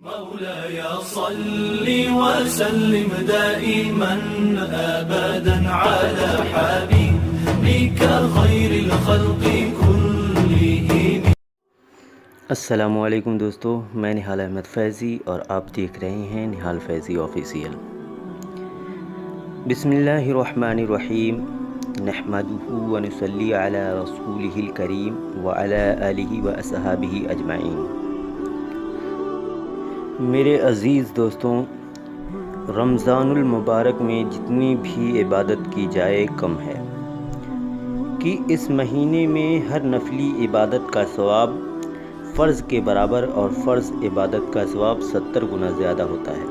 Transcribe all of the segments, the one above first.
مولاي صل وسلم دائما أبدا على حبيبك خير الخلق كلهم. السلام علیکم دوستو، میں نہال احمد فیضی اور آپ دیکھ رہے ہیں نہال فیضی آفیسیل. بسم اللہ الرحمن الرحیم. نحمده ونصلی علی رسولہ الکریم وعلی آلہ واصحابہ اجمعین. میرے عزیز دوستوں، رمضان المبارک میں جتنی بھی عبادت کی جائے کم ہے کہ اس مہینے میں ہر نفلی عبادت کا ثواب فرض کے برابر اور فرض عبادت کا ثواب 70 گنا زیادہ ہوتا ہے.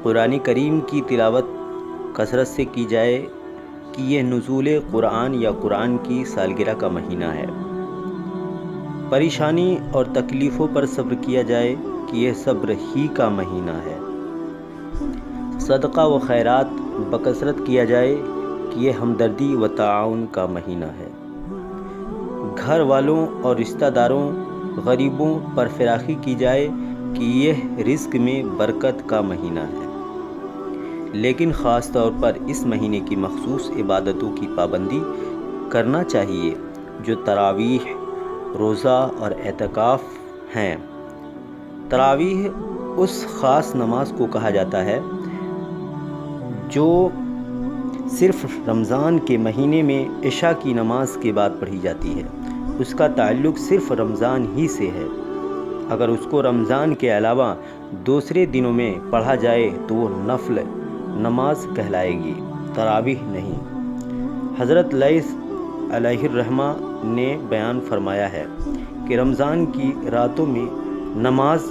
قرآن کریم کی تلاوت کثرت سے کی جائے کہ یہ نزول قرآن یا قرآن کی سالگرہ کا مہینہ ہے. پریشانی اور تکلیفوں پر صبر کیا جائے کہ یہ صبر ہی کا مہینہ ہے. صدقہ و خیرات بکثرت کیا جائے کہ یہ ہمدردی و تعاون کا مہینہ ہے. گھر والوں اور رشتہ داروں غریبوں پر فراخی کی جائے کہ یہ رزق میں برکت کا مہینہ ہے. لیکن خاص طور پر اس مہینے کی مخصوص عبادتوں کی پابندی کرنا چاہیے جو تراویح، روزہ اور اعتکاف ہیں. تراویح اس خاص نماز کو کہا جاتا ہے جو صرف رمضان کے مہینے میں عشاء کی نماز کے بعد پڑھی جاتی ہے. اس کا تعلق صرف رمضان ہی سے ہے. اگر اس کو رمضان کے علاوہ دوسرے دنوں میں پڑھا جائے تو وہ نفل نماز کہلائے گی، تراویح نہیں. حضرت لیث علیہ الرحمہ نے بیان فرمایا ہے کہ رمضان کی راتوں میں نماز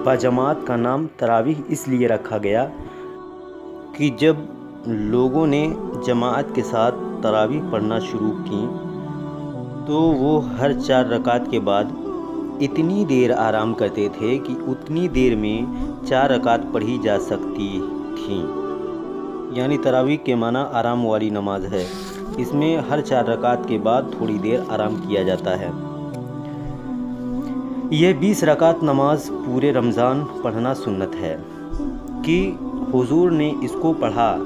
باجماعت کا نام تراویح اس لیے رکھا گیا کہ جب لوگوں نے جماعت کے ساتھ تراویح پڑھنا شروع کی تو وہ ہر 4 رکعت کے بعد اتنی دیر آرام کرتے تھے کہ اتنی دیر میں 4 رکعت پڑھی جا سکتی تھیں. یعنی تراویح کے معنی آرام والی نماز ہے. اس میں ہر 4 رکعت کے بعد تھوڑی دیر آرام کیا جاتا ہے. یہ 20 رکعت نماز پورے رمضان پڑھنا سنت ہے کہ حضور نے اس کو پڑھا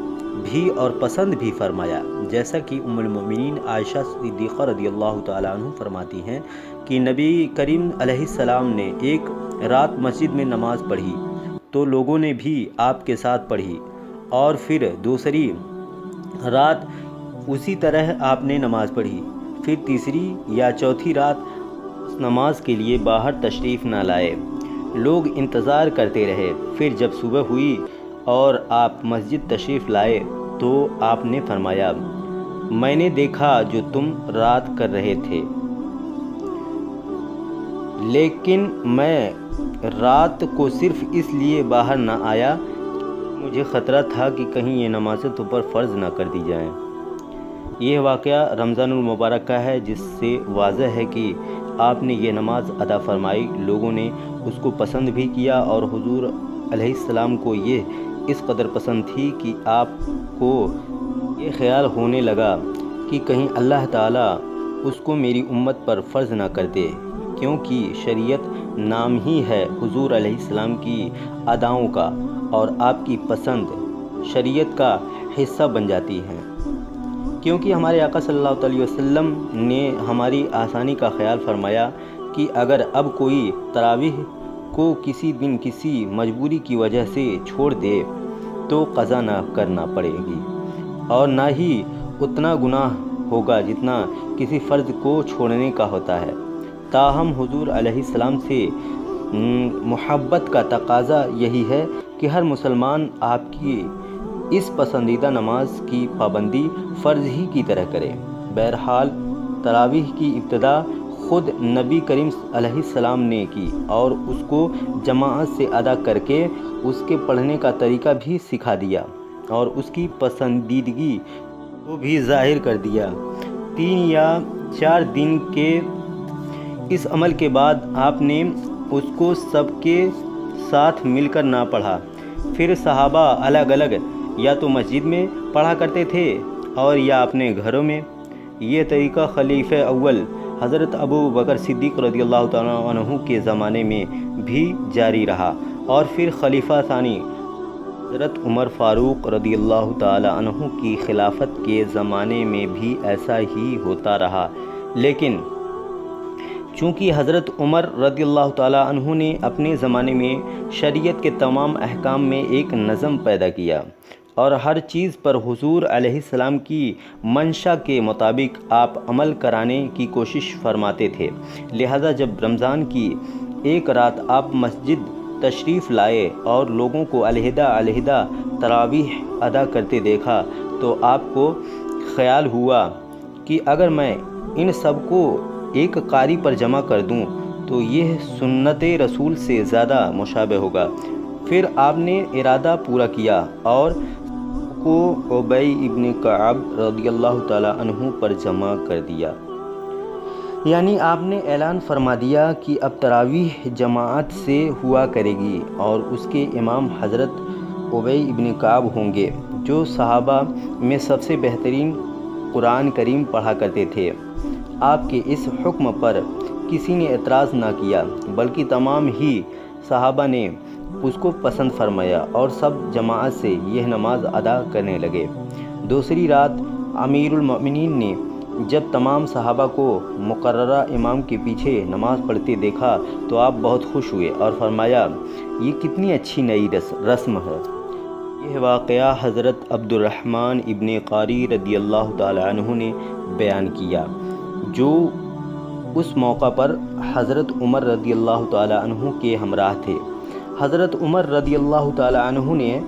بھی اور پسند بھی فرمایا. جیسا کہ ام المؤمنین عائشہ صدیقہ رضی اللہ تعالیٰ عنہ فرماتی ہیں کہ نبی کریم علیہ السلام نے ایک رات مسجد میں نماز پڑھی تو لوگوں نے بھی آپ کے ساتھ پڑھی، اور پھر دوسری رات اسی طرح آپ نے نماز پڑھی. پھر تیسری یا چوتھی رات اس نماز کے لیے باہر تشریف نہ لائے. لوگ انتظار کرتے رہے. پھر جب صبح ہوئی اور آپ مسجد تشریف لائے تو آپ نے فرمایا، میں نے دیکھا جو تم رات کر رہے تھے، لیکن میں رات کو صرف اس لیے باہر نہ آیا مجھے خطرہ تھا کہ کہیں یہ نمازیں تم پر فرض نہ کر دی جائیں. یہ واقعہ رمضان المبارک کا ہے جس سے واضح ہے کہ آپ نے یہ نماز ادا فرمائی. لوگوں نے اس کو پسند بھی کیا اور حضور علیہ السلام کو یہ اس قدر پسند تھی کہ آپ کو یہ خیال ہونے لگا کہ کہیں اللہ تعالیٰ اس کو میری امت پر فرض نہ کر دے، کیونکہ شریعت نام ہی ہے حضور علیہ السلام کی اداؤں کا، اور آپ کی پسند شریعت کا حصہ بن جاتی ہے. کیونکہ ہمارے آقا صلی اللہ علیہ وسلم نے ہماری آسانی کا خیال فرمایا کہ اگر اب کوئی تراویح کو کسی دن کسی مجبوری کی وجہ سے چھوڑ دے تو قضا نہ کرنا پڑے گی، اور نہ ہی اتنا گناہ ہوگا جتنا کسی فرض کو چھوڑنے کا ہوتا ہے. تاہم حضور علیہ السلام سے محبت کا تقاضا یہی ہے کہ ہر مسلمان آپ کی اس پسندیدہ نماز کی پابندی فرض ہی کی طرح کرے. بہرحال تراویح کی ابتدا خود نبی کریم علیہ السلام نے کی اور اس کو جماعت سے ادا کر کے اس کے پڑھنے کا طریقہ بھی سکھا دیا اور اس کی پسندیدگی کو بھی ظاہر کر دیا. 3 یا 4 دن کے اس عمل کے بعد آپ نے اس کو سب کے ساتھ مل کر نہ پڑھا. پھر صحابہ الگ الگ یا تو مسجد میں پڑھا کرتے تھے اور یا اپنے گھروں میں. یہ طریقہ خلیفہ اول حضرت ابو بکر صدیق رضی اللہ تعالیٰ عنہ کے زمانے میں بھی جاری رہا، اور پھر خلیفہ ثانی حضرت عمر فاروق رضی اللہ تعالیٰ عنہ کی خلافت کے زمانے میں بھی ایسا ہی ہوتا رہا۔ لیکن چونکہ حضرت عمر رضی اللہ تعالیٰ عنہ نے اپنے زمانے میں شریعت کے تمام احکام میں ایک نظم پیدا کیا اور ہر چیز پر حضور علیہ السلام کی منشا کے مطابق آپ عمل کرانے کی کوشش فرماتے تھے، لہذا جب رمضان کی ایک رات آپ مسجد تشریف لائے اور لوگوں کو علیحدہ علیحدہ تراویح ادا کرتے دیکھا تو آپ کو خیال ہوا کہ اگر میں ان سب کو ایک قاری پر جمع کر دوں تو یہ سنت رسول سے زیادہ مشابہ ہوگا۔ پھر آپ نے ارادہ پورا کیا اور کو ابی ابن کعب رضی اللہ تعالیٰ عنہ پر جمع کر دیا، یعنی آپ نے اعلان فرما دیا کہ اب تراویح جماعت سے ہوا کرے گی اور اس کے امام حضرت ابی ابن کعب ہوں گے، جو صحابہ میں سب سے بہترین قرآن کریم پڑھا کرتے تھے۔ آپ کے اس حکم پر کسی نے اعتراض نہ کیا، بلکہ تمام ہی صحابہ نے اس کو پسند فرمایا اور سب جماعت سے یہ نماز ادا کرنے لگے۔ دوسری رات امیر المؤمنین نے جب تمام صحابہ کو مقررہ امام کے پیچھے نماز پڑھتے دیکھا تو آپ بہت خوش ہوئے اور فرمایا، یہ کتنی اچھی نئی رسم ہے۔ یہ واقعہ حضرت عبد الرحمن ابن قاری رضی اللہ تعالی عنہ نے بیان کیا، جو اس موقع پر حضرت عمر رضی اللہ تعالی عنہ کے ہمراہ تھے۔ حضرت عمر رضی اللہ تعالی عنہ نے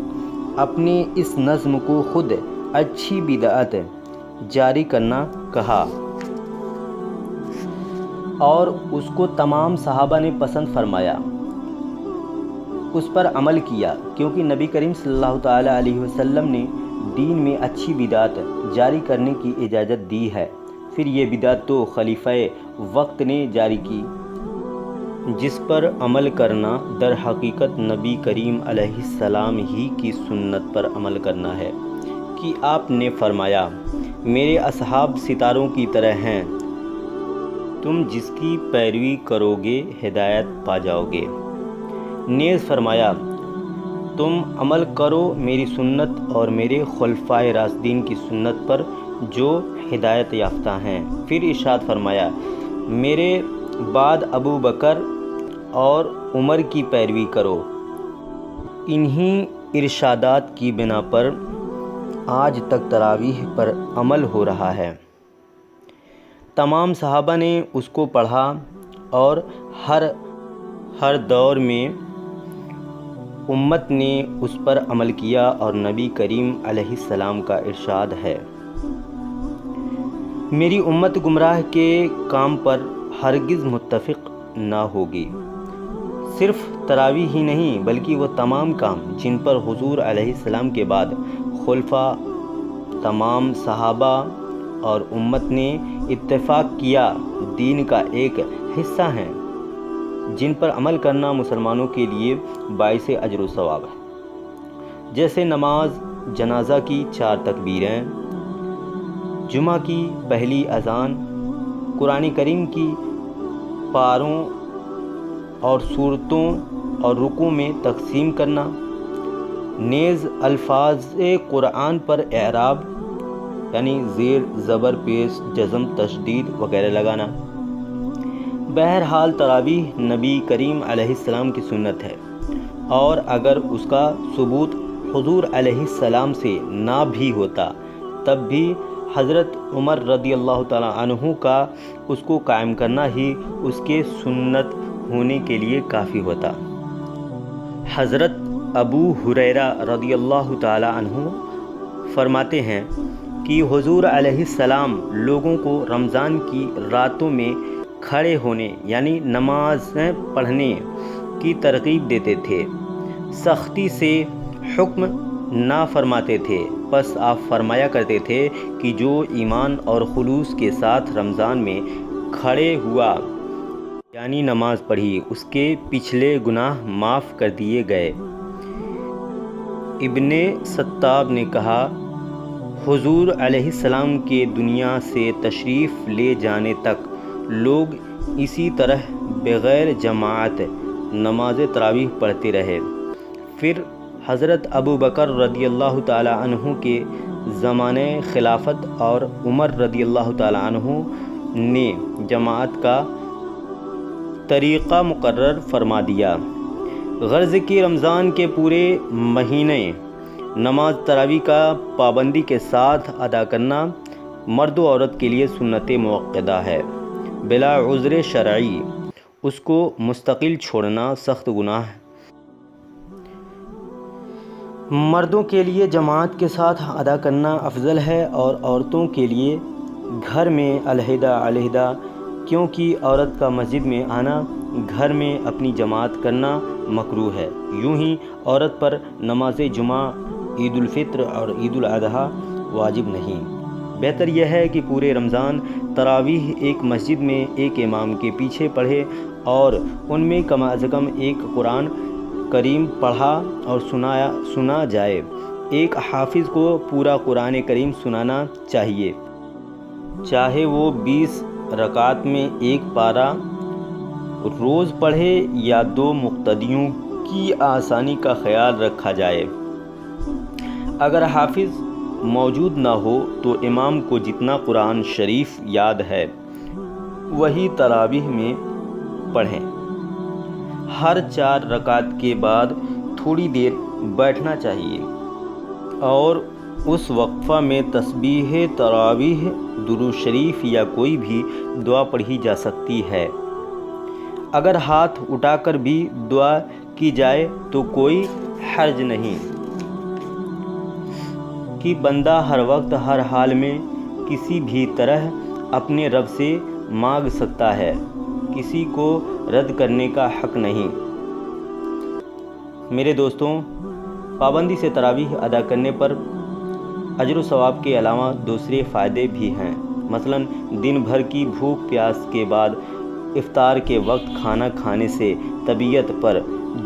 اپنے اس نظم کو خود اچھی بدعت جاری کرنا کہا اور اس کو تمام صحابہ نے پسند فرمایا، اس پر عمل کیا، کیونکہ نبی کریم صلی اللہ تعالی علیہ وسلم نے دین میں اچھی بدعت جاری کرنے کی اجازت دی ہے۔ پھر یہ بدعت تو خلیفہ وقت نے جاری کی، جس پر عمل کرنا در حقیقت نبی کریم علیہ السلام ہی کی سنت پر عمل کرنا ہے، کہ آپ نے فرمایا، میرے اصحاب ستاروں کی طرح ہیں، تم جس کی پیروی کرو گے ہدایت پا جاؤ گے۔ نیز فرمایا، تم عمل کرو میری سنت اور میرے خلفائے راشدین کی سنت پر جو ہدایت یافتہ ہیں۔ پھر ارشاد فرمایا، میرے بعد ابو بکر اور عمر کی پیروی کرو۔ انہی ارشادات کی بنا پر آج تک تراویح پر عمل ہو رہا ہے۔ تمام صحابہ نے اس کو پڑھا اور ہر دور میں امت نے اس پر عمل کیا، اور نبی کریم علیہ السلام کا ارشاد ہے، میری امت گمراہ کے کام پر ہرگز متفق نہ ہوگی۔ صرف تراویح ہی نہیں بلکہ وہ تمام کام جن پر حضور علیہ السلام کے بعد خلفاء، تمام صحابہ اور امت نے اتفاق کیا دین کا ایک حصہ ہیں، جن پر عمل کرنا مسلمانوں کے لیے باعث اجر و ثواب ہے، جیسے نماز جنازہ کی 4 تکبیریں، جمعہ کی پہلی اذان، قرآن کریم کی پاروں اور سورتوں اور رکوع میں تقسیم کرنا، نیز الفاظ قرآن پر اعراب یعنی زیر، زبر، پیش، جزم، تشدید وغیرہ لگانا۔ بہرحال تراویح نبی کریم علیہ السلام کی سنت ہے، اور اگر اس کا ثبوت حضور علیہ السلام سے نہ بھی ہوتا تب بھی حضرت عمر رضی اللہ تعالیٰ عنہ کا اس کو قائم کرنا ہی اس کے سنت ہونے کے لیے کافی ہوتا۔ حضرت ابو ہریرہ رضی اللہ تعالیٰ عنہ فرماتے ہیں کہ حضور علیہ السلام لوگوں کو رمضان کی راتوں میں کھڑے ہونے یعنی نمازیں پڑھنے کی ترغیب دیتے تھے، سختی سے حکم نہ فرماتے تھے۔ بس آپ فرمایا کرتے تھے کہ جو ایمان اور خلوص کے ساتھ رمضان میں کھڑے ہوا یعنی نماز پڑھی، اس کے پچھلے گناہ معاف کر دیے گئے۔ ابن ستاب نے کہا، حضور علیہ السلام کے دنیا سے تشریف لے جانے تک لوگ اسی طرح بغیر جماعت نماز تراویح پڑھتے رہے۔ پھر حضرت ابو بکر رضی اللہ تعالی عنہ کے زمانے خلافت اور عمر رضی اللہ تعالی عنہ نے جماعت کا طریقہ مقرر فرما دیا۔ غرض کہ رمضان کے پورے مہینے نماز تراویح کا پابندی کے ساتھ ادا کرنا مرد و عورت کے لیے سنت موقدہ ہے، بلا عذر شرعی اس کو مستقل چھوڑنا سخت گناہ ہے۔ مردوں کے لیے جماعت کے ساتھ ادا کرنا افضل ہے اور عورتوں کے لیے گھر میں علیحدہ علیحدہ، کیونکہ عورت کا مسجد میں آنا، گھر میں اپنی جماعت کرنا مکروہ ہے۔ یوں ہی عورت پر نماز جمعہ، عید الفطر اور عید الاضحیٰ واجب نہیں۔ بہتر یہ ہے کہ پورے رمضان تراویح ایک مسجد میں ایک امام کے پیچھے پڑھے اور ان میں کم از کم ایک قرآن کریم پڑھا اور سنا جائے۔ ایک حافظ کو پورا قرآن کریم سنانا چاہیے، چاہے وہ 20 رکعت میں ایک پارہ روز پڑھے یا 2 مقتدیوں کی آسانی کا خیال رکھا جائے۔ اگر حافظ موجود نہ ہو تو امام کو جتنا قرآن شریف یاد ہے وہی تراویح میں پڑھیں۔ ہر 4 رکعت کے بعد تھوڑی دیر بیٹھنا چاہیے اور اس وقفہ میں تسبیح تراویح، درود شریف یا کوئی بھی دعا پڑھی جا سکتی ہے۔ اگر ہاتھ اٹھا کر بھی دعا کی جائے تو کوئی حرج نہیں، کہ بندہ ہر وقت ہر حال میں کسی بھی طرح اپنے رب سے مانگ سکتا ہے، کسی کو رد کرنے کا حق نہیں۔ میرے دوستوں، پابندی سے تراویح ادا کرنے پر اجر و ثواب کے علاوہ دوسرے فائدے بھی ہیں۔ مثلاً دن بھر کی بھوک پیاس کے بعد افطار کے وقت کھانا کھانے سے طبیعت پر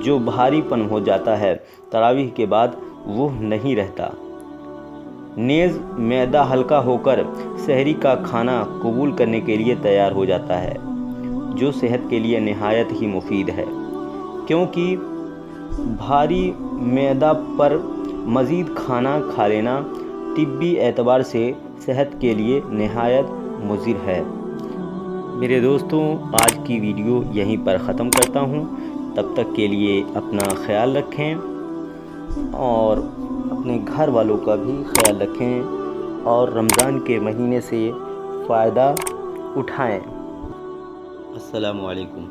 جو بھاری پن ہو جاتا ہے، تراویح کے بعد وہ نہیں رہتا۔ نیز معدہ ہلکا ہو کر سحری کا کھانا قبول کرنے کے لیے تیار ہو جاتا ہے، جو صحت کے لیے نہایت ہی مفید ہے، کیونکہ بھاری معدہ پر مزید کھانا کھا لینا طبی اعتبار سے صحت کے لیے نہایت مضر ہے۔ میرے دوستوں، آج کی ویڈیو یہیں پر ختم کرتا ہوں۔ تب تک کے لیے اپنا خیال رکھیں اور اپنے گھر والوں کا بھی خیال رکھیں اور رمضان کے مہینے سے فائدہ اٹھائیں۔ السلام علیکم۔